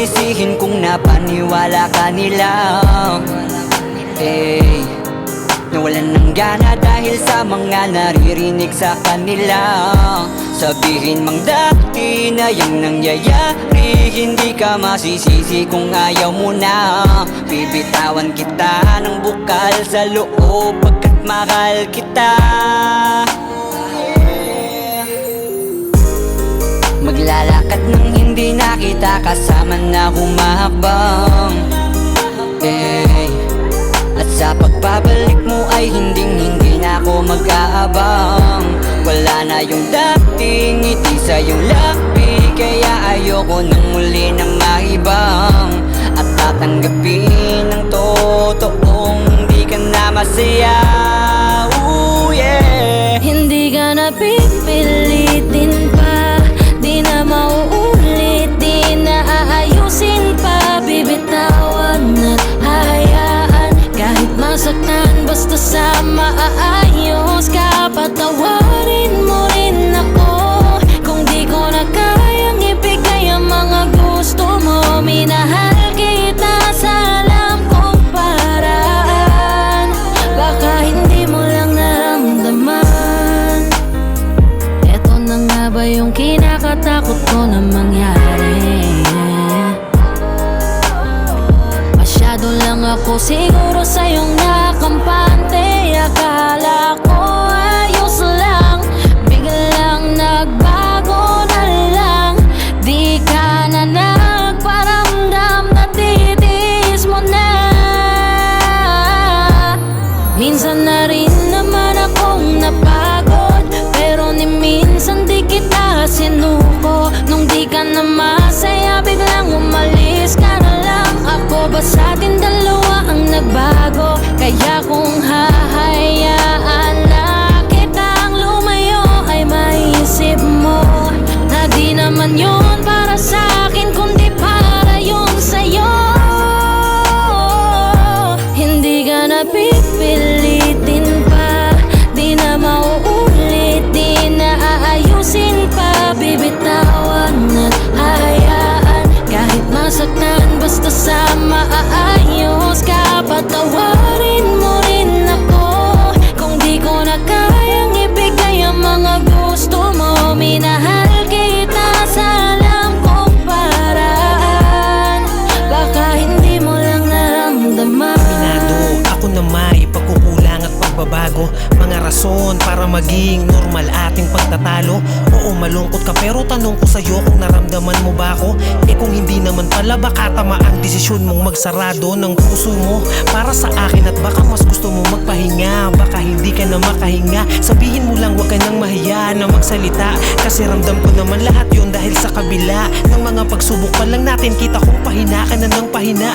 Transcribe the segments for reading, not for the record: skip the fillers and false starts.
sisisihin kung napaniwala ka nila. Nawalan ng gana dahil sa mga naririnig sa kanila. Sabihin mang dati na yung nangyayari, hindi ka masisisi kung ayaw mo na. Bibitawan kita ng bukal sa loob pagkat mahal kita. Maglalakad nang hindi nakita kasama na humahakbang. At sa pagbabalik mo ay hindi na ako mag-aabang. Wala na yung dating ngiti sa iyong labi, kaya ayoko nang muli na maibang. At tatanggapin ng totoong di ka na masaya. Ooh, yeah. Hindi ka na pipilitin pa, di na mauulit, di na aayusin pa. Bibitawan at hayaan, kahit masaktan, basta sa maayos ka. Patawarin mo rin ako kung di ko na kayang ibigay ang mga gusto mo. Minahal kita sa alam kong paraan, baka hindi mo lang naramdaman. Eto na nga ba yung kinakatakot ko na mangyari? Masyado lang ako siguro sa iyong nakampante. Akala ko ayos lang, biglang nagbago na lang. Di ka na nagparamdam, natitiis mo na. Minsan na rin naman akong napagod, pero ni minsan di kita sinuko. Nung di ka na masaya, biglang umalis ka na lang. Ako ba sa atin dalawa ang nagbago? Kaya kung hahayaan na kitang lumayo, ay maisip mo na di naman yun para sa akin, kundi para yun sa'yo. Hindi ka na pipilitin pa, di na mauulit, di na aayusin pa. Bibitawan at hayaan, kahit masaktan, basta sa maayos ka. Patawarin mo rin ako kung di ko na kayang ibigay ang mga gusto mo. Minahal kita sa alam kong paraan, baka hindi mo lang naramdaman. Minado ako na may pagkukulang at pagbabago, mga rason para maging normal ating pagtatalo. Oo, malungkot ka pero tanong ko sa'yo kung naramdaman mo ba ako? Kung hindi naman pala, baka tama ang desisyon mong magsarado ng puso mo para sa akin. At baka mas gusto mo magpahinga, baka hindi ka na makahinga. Sabihin mo lang, wag ka nang mahiya na magsalita, kasi ramdam ko naman lahat yun. Dahil sa kabila ng mga pagsubok pa lang natin, kita kong pahina ka na ng pahina.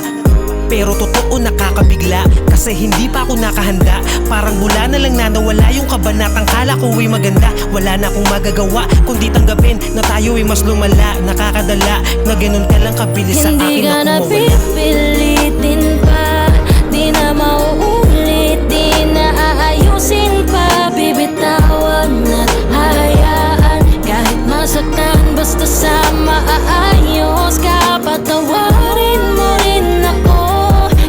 Pero totoo nakakabigla, kasi hindi pa ako nakahanda. Parang mula na lang na nawala yung kabanatang kala ko ay maganda. Wala na akong magagawa kundi tanggapin na tayo ay mas lumala. Nakakadala na ganun ka lang kabilis sa akin na Hindi ka na kumawala. pipilitin pa, di na mauulit, di na aayusin pa. Bibitawan at hayaan, kahit masaktan, basta sa maayos ka. Patawarin mo rin ako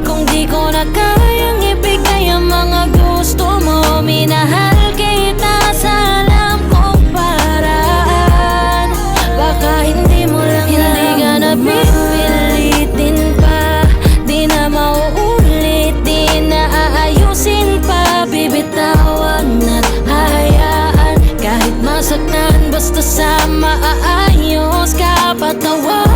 kung di ko na kayang ibigay ang mga gusto mo. Minahal kita sa alam kong paraan, baka hindi mo lang hindi ka na pipilitin pa, di na mauulit, di na aayusin pa. Bibitawan at hayaan, kahit masaktan, basta sa maayos ka. Patawarin